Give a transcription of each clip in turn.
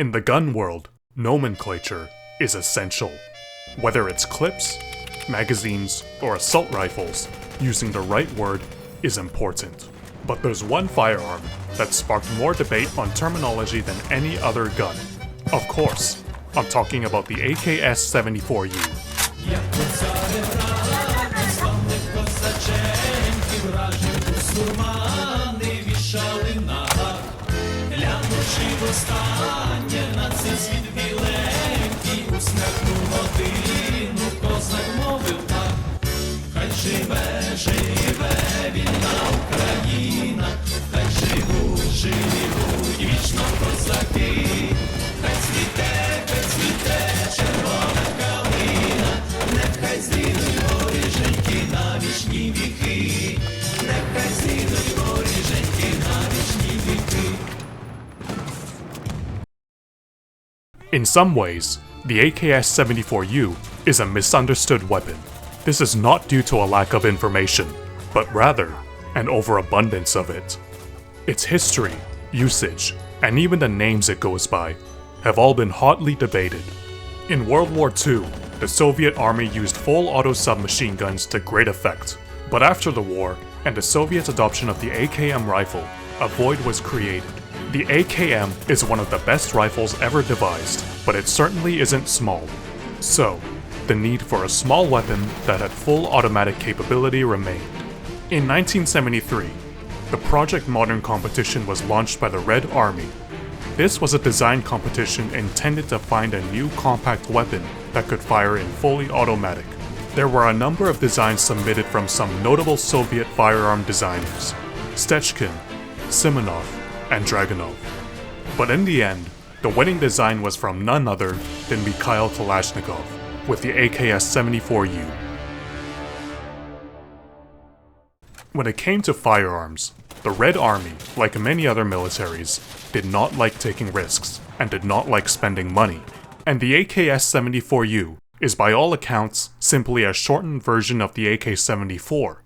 In the gun world, nomenclature is essential. Whether it's clips, magazines, or assault rifles, using the right word is important. But there's one firearm that sparked more debate on terminology than any other gun. Of course, I'm talking about the AKS-74U. In some ways, the AKS-74U is a misunderstood weapon. This is not due to a lack of information, but rather an overabundance of it. Its history, usage, and even the names it goes by have all been hotly debated. In World War II, the Soviet army used full auto submachine guns to great effect, but after the war and the Soviet adoption of the AKM rifle, a void was created. The AKM is one of the best rifles ever devised, but it certainly isn't small. So, the need for a small weapon that had full automatic capability remained. In 1973, the Project Modern competition was launched by the Red Army. This was a design competition intended to find a new compact weapon that could fire in fully automatic. There were a number of designs submitted from some notable Soviet firearm designers: Stechkin, Simonov, and Dragunov. But in the end, the winning design was from none other than Mikhail Kalashnikov with the AKS-74U. When it came to firearms, the Red Army, like many other militaries, did not like taking risks and did not like spending money. And the AKS-74U is by all accounts simply a shortened version of the AK-74,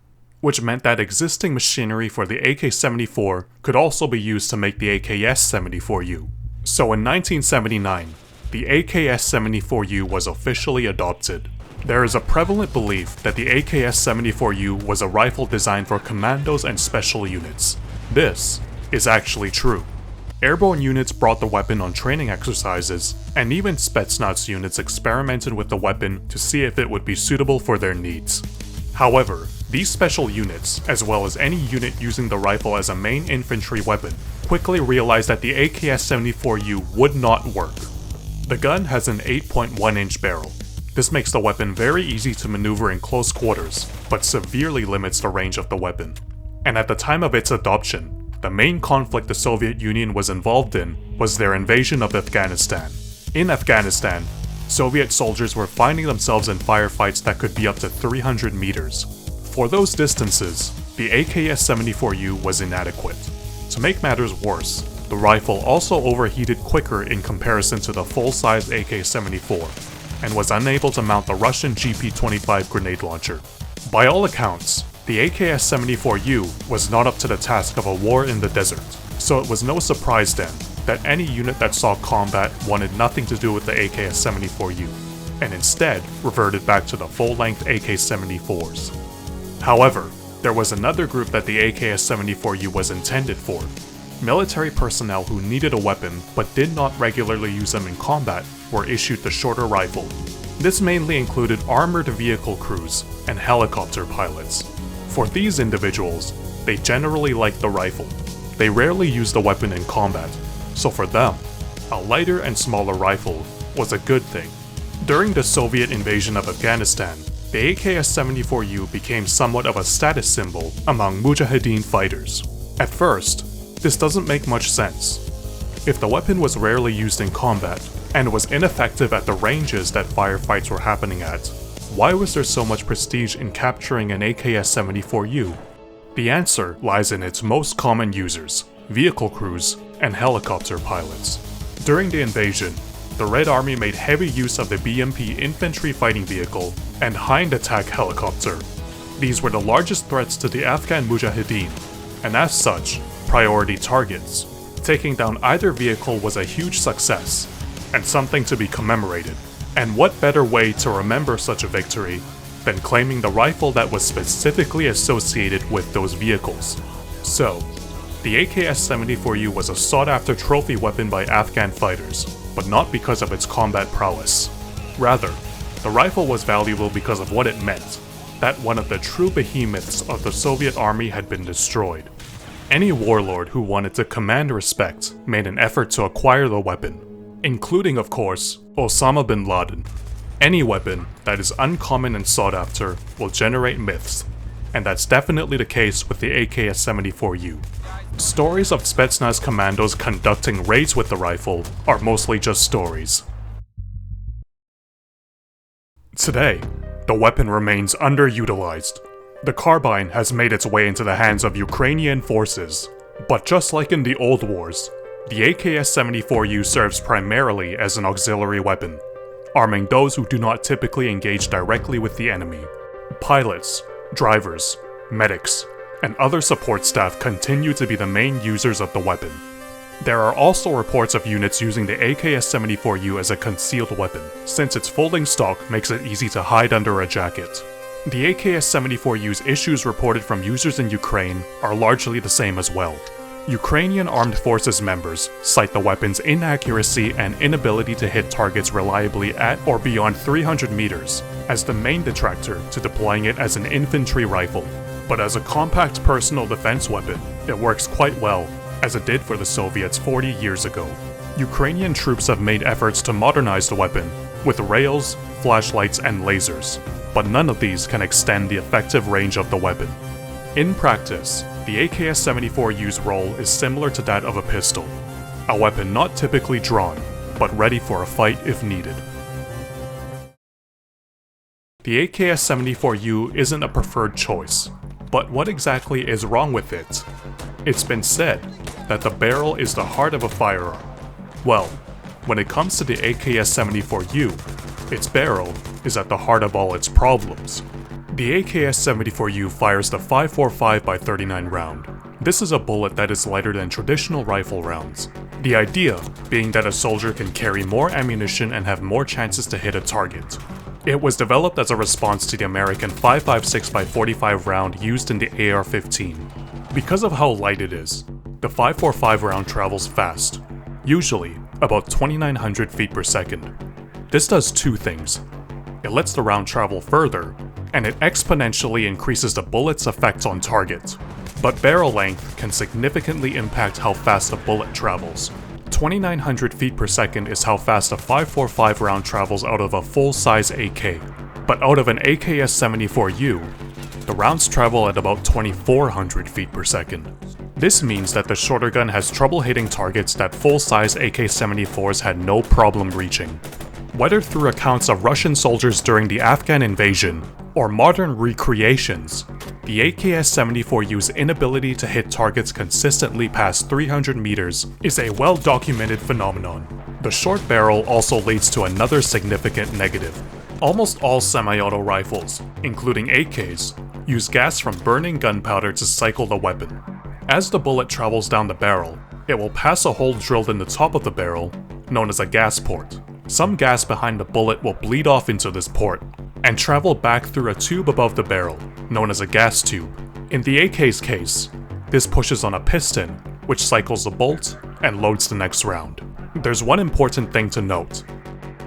which meant that existing machinery for the AK-74 could also be used to make the AKS-74U. So in 1979, the AKS-74U was officially adopted. There is a prevalent belief that the AKS-74U was a rifle designed for commandos and special units. This is actually true. Airborne units brought the weapon on training exercises, and even Spetsnaz units experimented with the weapon to see if it would be suitable for their needs. However, these special units, as well as any unit using the rifle as a main infantry weapon, quickly realized that the AKS-74U would not work. The gun has an 8.1-inch barrel. This makes the weapon very easy to maneuver in close quarters, but severely limits the range of the weapon. And at the time of its adoption, the main conflict the Soviet Union was involved in was their invasion of Afghanistan. In Afghanistan, Soviet soldiers were finding themselves in firefights that could be up to 300 meters. For those distances, the AKS-74U was inadequate. To make matters worse, the rifle also overheated quicker in comparison to the full-size AK-74, and was unable to mount the Russian GP-25 grenade launcher. By all accounts, the AKS-74U was not up to the task of a war in the desert, so it was no surprise then that any unit that saw combat wanted nothing to do with the AKS-74U, and instead reverted back to the full-length AK-74s. However, there was another group that the AKS-74U was intended for: military personnel who needed a weapon but did not regularly use them in combat were issued the shorter rifle. This mainly included armored vehicle crews and helicopter pilots. For these individuals, they generally liked the rifle. They rarely used the weapon in combat, so for them, a lighter and smaller rifle was a good thing. During the Soviet invasion of Afghanistan, the AKS-74U became somewhat of a status symbol among Mujahideen fighters. At first, this doesn't make much sense. If the weapon was rarely used in combat, and was ineffective at the ranges that firefights were happening at, why was there so much prestige in capturing an AKS-74U? The answer lies in its most common users: vehicle crews and helicopter pilots. During the invasion, the Red Army made heavy use of the BMP infantry fighting vehicle and Hind attack helicopter. These were the largest threats to the Afghan Mujahideen, and as such, priority targets. taking down either vehicle was a huge success, and something to be commemorated. And what better way to remember such a victory than claiming the rifle that was specifically associated with those vehicles? So, the AKS-74U was a sought-after trophy weapon by Afghan fighters, but not because of its combat prowess. Rather, the rifle was valuable because of what it meant, that one of the true behemoths of the Soviet army had been destroyed. Any warlord who wanted to command respect made an effort to acquire the weapon, including, of course, Osama bin Laden. Any weapon that is uncommon and sought after will generate myths, and that's definitely the case with the AKS-74U. Stories of Spetsnaz commandos conducting raids with the rifle are mostly just stories. Today, the weapon remains underutilized. The carbine has made its way into the hands of Ukrainian forces, but just like in the old wars, the AKS-74U serves primarily as an auxiliary weapon, arming those who do not typically engage directly with the enemy. Pilots, drivers, medics, and other support staff continue to be the main users of the weapon. There are also reports of units using the AKS-74U as a concealed weapon, since its folding stock makes it easy to hide under a jacket. The AKS-74U's issues reported from users in Ukraine are largely the same as well. Ukrainian armed forces members cite the weapon's inaccuracy and inability to hit targets reliably at or beyond 300 meters as the main detractor to deploying it as an infantry rifle. But as a compact personal defense weapon, it works quite well, as it did for the Soviets 40 years ago. Ukrainian troops have made efforts to modernize the weapon with rails, flashlights, and lasers, but none of these can extend the effective range of the weapon. In practice, the AKS-74U's role is similar to that of a pistol, a weapon not typically drawn, but ready for a fight if needed. The AKS-74U isn't a preferred choice, but what exactly is wrong with it? It's been said that the barrel is the heart of a firearm. Well, when it comes to the AKS-74U, its barrel is at the heart of all its problems. The AKS-74U fires the 5.45x39 round. This is a bullet that is lighter than traditional rifle rounds. The idea being that a soldier can carry more ammunition and have more chances to hit a target. It was developed as a response to the American 5.56x45 round used in the AR-15. Because of how light it is, the 5.45 round travels fast, usually about 2,900 feet per second. This does two things. It lets the round travel further, and it exponentially increases the bullet's effect on target. But barrel length can significantly impact how fast a bullet travels. 2,900 feet per second is how fast a 5.45 round travels out of a full-size AK. But out of an AKS-74U, the rounds travel at about 2,400 feet per second. This means that the shorter gun has trouble hitting targets that full-size AK-74s had no problem reaching. Whether through accounts of Russian soldiers during the Afghan invasion, or modern recreations, the AKS-74U's inability to hit targets consistently past 300 meters is a well-documented phenomenon. The short barrel also leads to another significant negative. Almost all semi-auto rifles, including AKs, use gas from burning gunpowder to cycle the weapon. As the bullet travels down the barrel, it will pass a hole drilled in the top of the barrel, known as a gas port. Some gas behind the bullet will bleed off into this port, and travel back through a tube above the barrel, known as a gas tube. In the AK's case, this pushes on a piston, which cycles the bolt and loads the next round. There's one important thing to note.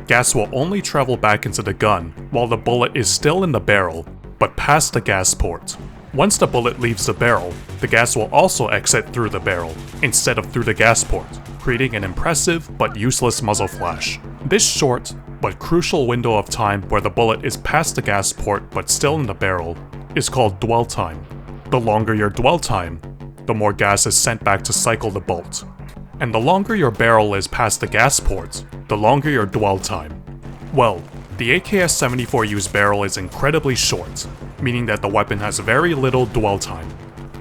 Gas will only travel back into the gun while the bullet is still in the barrel, but past the gas port. Once the bullet leaves the barrel, the gas will also exit through the barrel, instead of through the gas port, creating an impressive but useless muzzle flash. This short but crucial window of time where the bullet is past the gas port but still in the barrel is called dwell time. The longer your dwell time, the more gas is sent back to cycle the bolt. And the longer your barrel is past the gas port, the longer your dwell time. Well, the AKS-74U's barrel is incredibly short, meaning that the weapon has very little dwell time.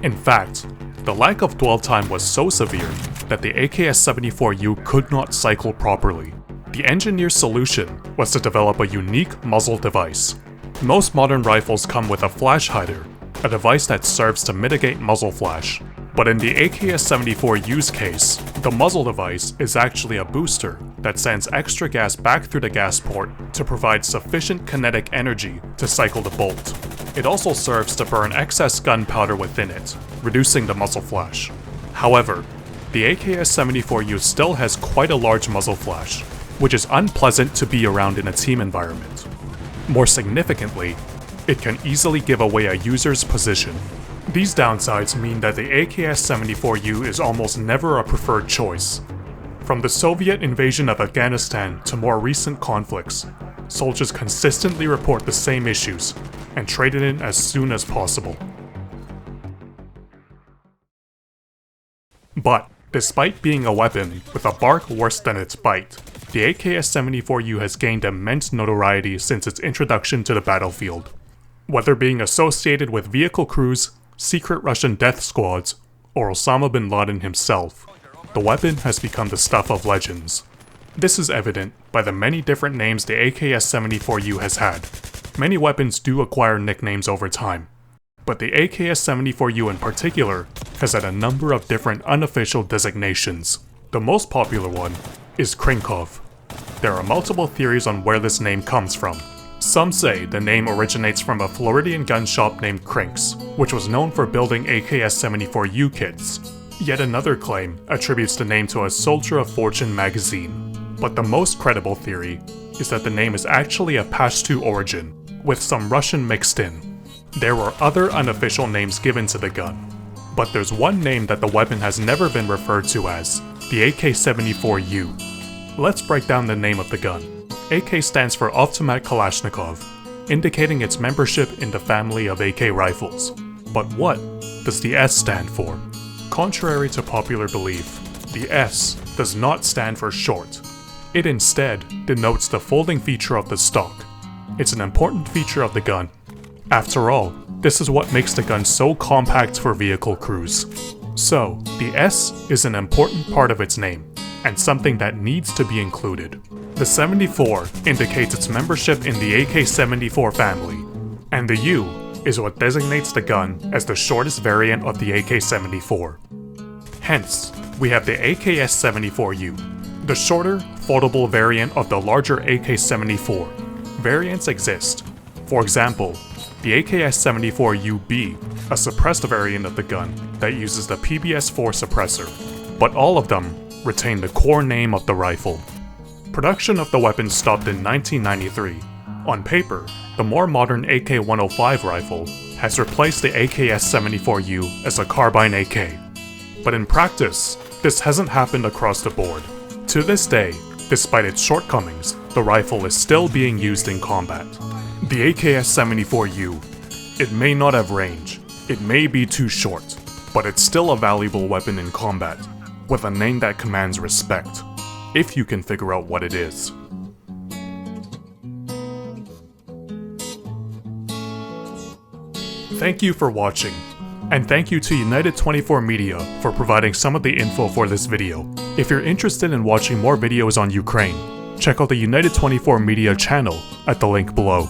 In fact, the lack of dwell time was so severe that the AKS-74U could not cycle properly. The engineer's solution was to develop a unique muzzle device. Most modern rifles come with a flash hider, a device that serves to mitigate muzzle flash. But in the AKS-74U's case, the muzzle device is actually a booster that sends extra gas back through the gas port to provide sufficient kinetic energy to cycle the bolt. It also serves to burn excess gunpowder within it, reducing the muzzle flash. However, the AKS-74U still has quite a large muzzle flash, which is unpleasant to be around in a team environment. More significantly, it can easily give away a user's position. These downsides mean that the AKS-74U is almost never a preferred choice. From the Soviet invasion of Afghanistan to more recent conflicts, soldiers consistently report the same issues and trade it in as soon as possible. But, despite being a weapon with a bark worse than its bite, the AKS-74U has gained immense notoriety since its introduction to the battlefield. Whether being associated with vehicle crews, secret Russian death squads, or Osama bin Laden himself, the weapon has become the stuff of legends. This is evident by the many different names the AKS-74U has had. Many weapons do acquire nicknames over time, but the AKS-74U in particular has had a number of different unofficial designations. The most popular one is Krinkov. There are multiple theories on where this name comes from. Some say the name originates from a Floridian gun shop named Krink's, which was known for building AKS-74U kits. Yet another claim attributes the name to a Soldier of Fortune magazine. But the most credible theory is that the name is actually a Pashto origin, with some Russian mixed in. There were other unofficial names given to the gun, but there's one name that the weapon has never been referred to as, the AK-74U. Let's break down the name of the gun. AK stands for Automat Kalashnikov, indicating its membership in the family of AK rifles. But what does the S stand for? Contrary to popular belief, the S does not stand for short. It instead denotes the folding feature of the stock. It's an important feature of the gun. After all, this is what makes the gun so compact for vehicle crews. So, the S is an important part of its name, and something that needs to be included. The 74 indicates its membership in the AK-74 family, and the U is what designates the gun as the shortest variant of the AK-74. Hence, we have the AKS-74U, the shorter, foldable variant of the larger AK-74. Variants exist. For example, the AKS-74UB, a suppressed variant of the gun that uses the PBS-4 suppressor, but all of them retain the core name of the rifle. Production of the weapon stopped in 1993. On paper, the more modern AK-105 rifle has replaced the AKS-74U as a carbine AK. But in practice, this hasn't happened across the board. To this day, despite its shortcomings, the rifle is still being used in combat. The AKS-74U, it may not have range, it may be too short, but it's still a valuable weapon in combat, with a name that commands respect, if you can figure out what it is. Thank you for watching, and thank you to United 24 Media for providing some of the info for this video. If you're interested in watching more videos on Ukraine, check out the United 24 Media channel at the link below.